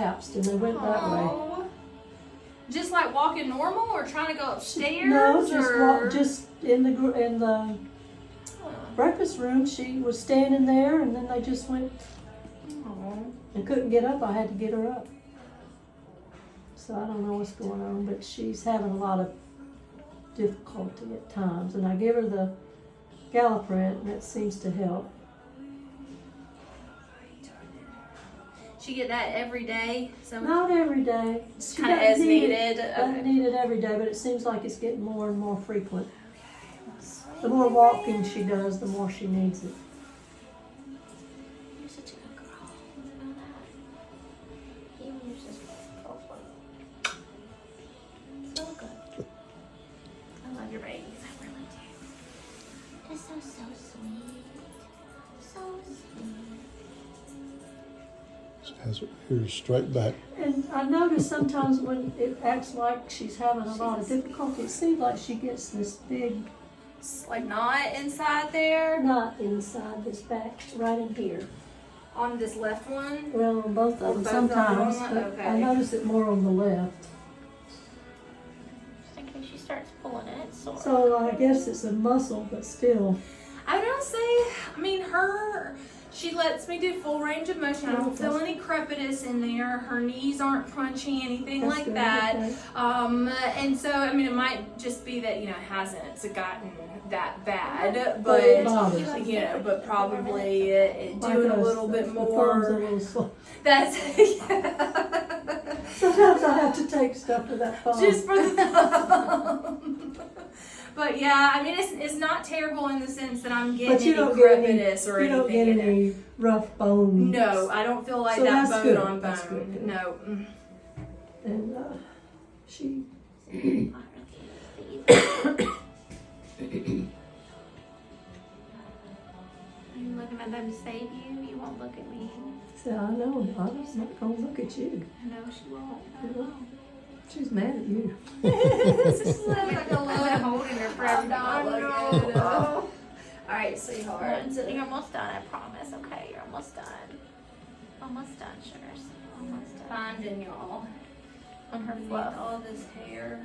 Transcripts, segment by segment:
collapsed and they went that way. Just like walking normal or trying to go upstairs? No, just in the breakfast room. She was standing there and then they just went and couldn't get up. I had to get her up. So I don't know what's going on, but she's having a lot of difficulty at times. And I give her the Galliprant and it seems to help. She get that every day? So Not every day. Just She kind of doesn't as need needed? it, doesn't need it every day, but it seems like it's getting more and more frequent. The more walking she does, the more she needs it. You're such a good girl. You know that? Even you're just so good. I love your babies. I really do. They're so sweet. So sweet. She has her ears straight back. And I notice sometimes when it acts like she's having a lot of difficulty, it seems like she gets this big like not inside there? knot inside this back, right in here. On this left one? Well, on both of them Both of sometimes, them? but Okay. I notice it more on the left. Just in case she starts pulling it, it's sore. So I guess it's a muscle, but still. I don't say, I mean, she lets me do full range of motion. I don't feel any crepitus in there. Her knees aren't crunchy, anything That's like good, that. okay. And so, I mean, it might just be that, it hasn't gotten that bad, But it but, bothers. but probably doing a little bit The thumb's a more. little slow. That's, Sometimes I have to take stuff to that phone. just for the thumb. But yeah, I mean, it's not terrible in the sense that I'm But getting you any don't get any, crepitus or you anything. don't get in it. any rough bones. No, I don't feel like So that that's bone good. on That's bone. good. No. And she, Are you looking at them to save you? You won't look at me. said, I know, I'm not gonna look at you. No, she won't. You know? She's mad at you. This is like a I've been little. holding her I'm forever. not looking. All right, sweetheart. You're almost done, I promise. Okay, you're almost done. Almost done, sugars. Almost done. Finding y'all. On her Need fluff. all this hair.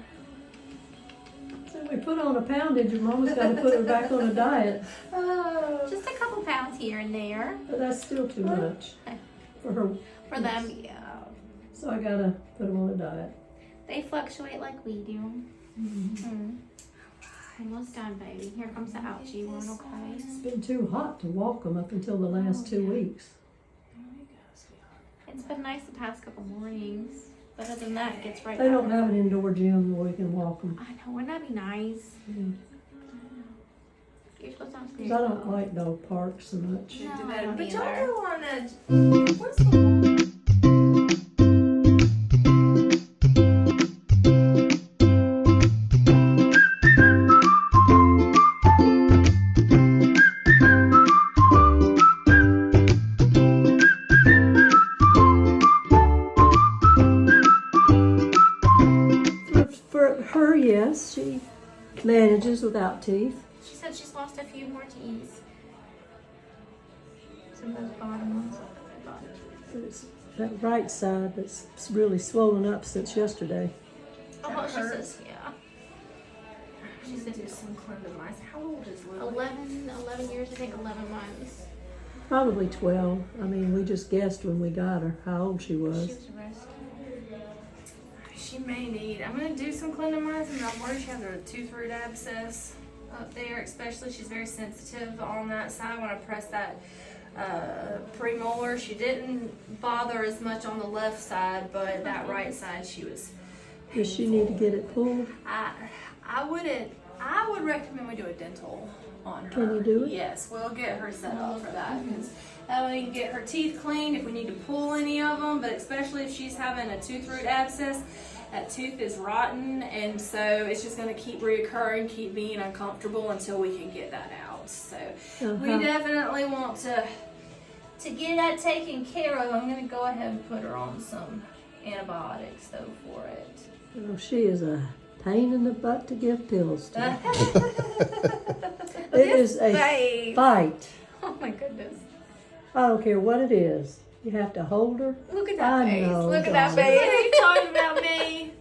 So we put on a poundage, your mama's gotta put her back on a diet. Oh. Just a couple pounds here and there. But that's still too much for her. For them, yeah. So I gotta put them on a diet. They fluctuate like we do. Almost done, baby. Here comes the ouchie one, okay? It's been too hot to walk them up until the last 2 weeks. It's been nice the past couple mornings. But other than that, it gets right They don't back. have an indoor gym where we can walk them. I know, wouldn't that be nice? Mm. You're supposed to Cause I don't like dog parks so much. No, Do I that. don't But y'all either. go on a. What's the. For her, yes, she manages without teeth. She said she's lost a few more teeth. Some of those bottom ones. It's that right side that's really swollen up since yesterday. Oh, she hurts? says, yeah. She said do some clindamycin. How old is Lily? 11 years, I think 11 months. Probably 12. I mean, we just guessed when we got her how old she She was. was rescued. She may need. I'm gonna do some clindamycin. I'm worried she has a tooth root abscess up there, especially she's very sensitive on that side. When I press that premolar, she didn't bother as much on the left side, but that right side she was. Does she need to get it pulled? I would recommend we do a dental on her. Can you do it? Yes, we'll get her set up for that because that way we can get her teeth cleaned if we need to pull any of them. But especially if she's having a tooth root abscess, that tooth is rotten, and so it's just going to keep reoccurring, keep being uncomfortable until we can get that out. So we definitely want to get that taken care of. I'm going to go ahead and put her on some antibiotics though for it. Well, she is a pain in the butt to give pills to. It This is a babe. fight. Oh my goodness. I don't care what it is. You have to hold her. Look at that I face. know, Look at that darling. face. Are you talking about me?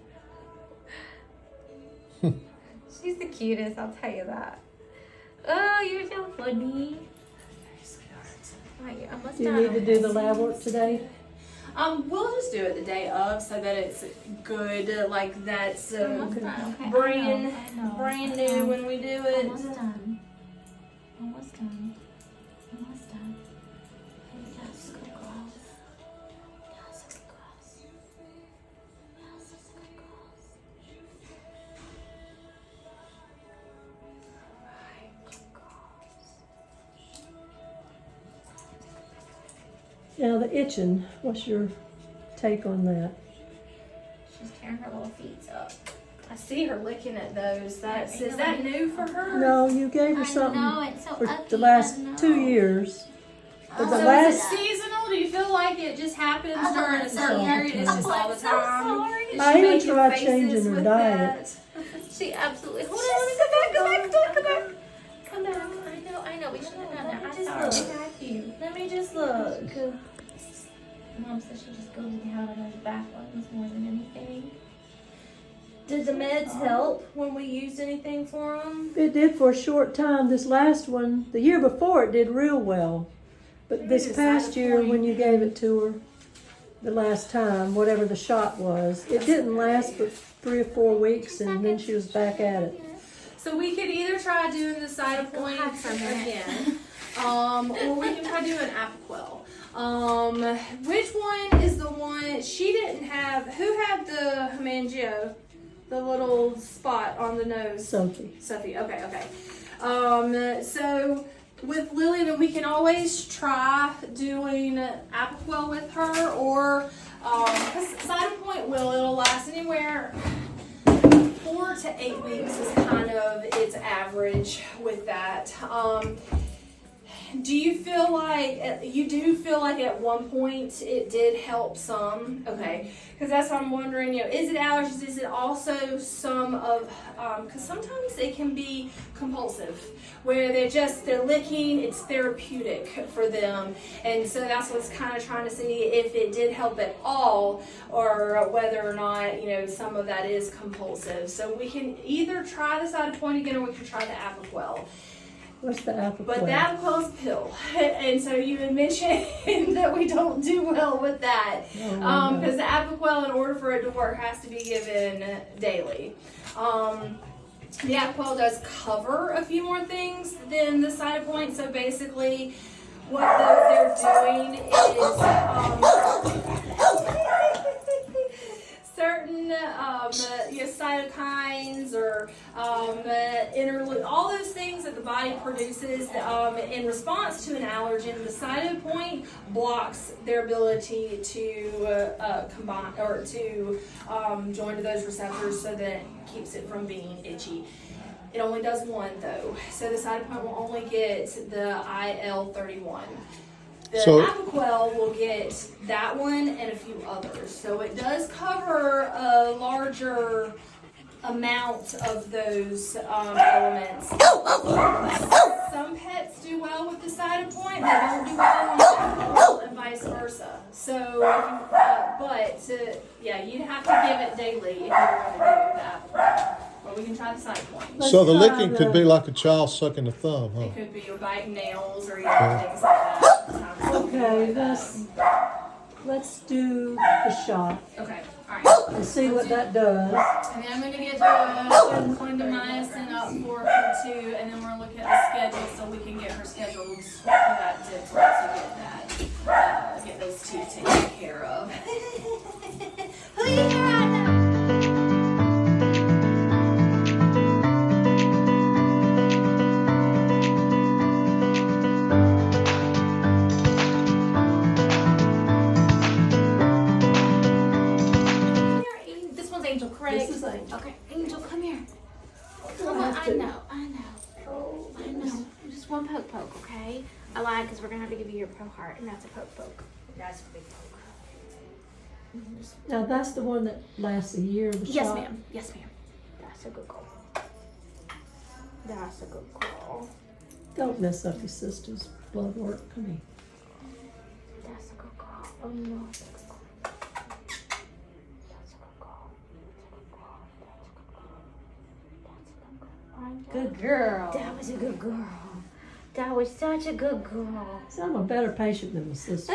She's the cutest, I'll tell you that. Oh, you're so funny. Right, almost Do you done. need to do the lab work today? We'll just do it the day of so that it's good, like that's Almost done. Okay, brand I know. brand new when we do it. Almost done. Almost done. Almost done. Yes, good girls. Yes, good girls. Yes, good girls. Good girls. Now the itching, what's your take on that? She's tearing her little feet up. I see her licking at those. Is that new for her? No, you gave her I something know, it's so for ugly, the last I know. 2 years. But the So last, is it seasonal? Do you feel like it just happens during a certain all the period? It's just all the I'm so time. sorry. Is I she even making tried faces changing her with diet. that? She absolutely. Hold on, let me come back. Come back. I know. We should have done that. I'm sorry. Let me just look. Mom said she just goes to have those back ones more than anything. Did the meds help when we used anything for them? it did for a short time. This last one, the year before, it did real well. But Maybe this the past side year, point. when you gave it to her, the last time, whatever the shot was, it didn't last but 3 or 4 weeks, and then she was back at it. So we could either try doing the side points again, or we can try doing Apoquel. Which one is the one she didn't have? Who had the hemangio? The little spot on the nose. Sophie. Sophie. Okay. So with Lily, then we can always try doing Apoquel with her, or because side point it'll last anywhere 4 to 8 weeks is kind of its average with that. Do you feel like at one point it did help some? Okay, because that's what I'm wondering. Is it allergies? Is it also some of? Because sometimes it can be compulsive, where they're licking. It's therapeutic for them, and so that's what's kind of trying to see if it did help at all, or whether or not some of that is compulsive. So we can either try the side point again, or we can try the Apoquel. What's the apple? But the Apoquel is a pill, and so you had mentioned that we don't do well with that, because the Apoquel, in order for it to work, has to be given daily. The Apoquel does cover a few more things than the side point. So basically, what they're doing is certain cytokines or interleukin, all those things that the body produces in response to an allergen. The side point blocks their ability to combine or to join to those receptors, so that it keeps it from being itchy. It only does one though, so the side point will only get the IL-31. The Apoquel will get that one and a few others. So it does cover a larger amount of those elements. Some pets do well with the side point, they don't do well on the Apoquel, and vice versa. So, you'd have to give it daily if you were going to do that. But we can try the side point. So the licking could be like a child sucking a thumb, huh? It could be or biting nails or things like that. Okay, let's do the shot Okay, alright. and see what that does. And then I'm going to get the clindamycin up for her too, and then we're going to look at the schedule so we can get her scheduled for that to get those teeth taken care of. Who you hear out there? This is Angel. Okay, Angel, come here. Come on, I know. Just one poke, okay? I lied because we're gonna have to give you your pro heart, and that's a poke. That's a big poke. Now that's the one that lasts a year. The Yes, shot. ma'am. That's a good girl. That's a good girl. Don't mess up your sister's blood work. Come here. That's a good girl. Oh no. Good girl. That was a good girl. That was such a good girl. So I'm a better patient than my sister.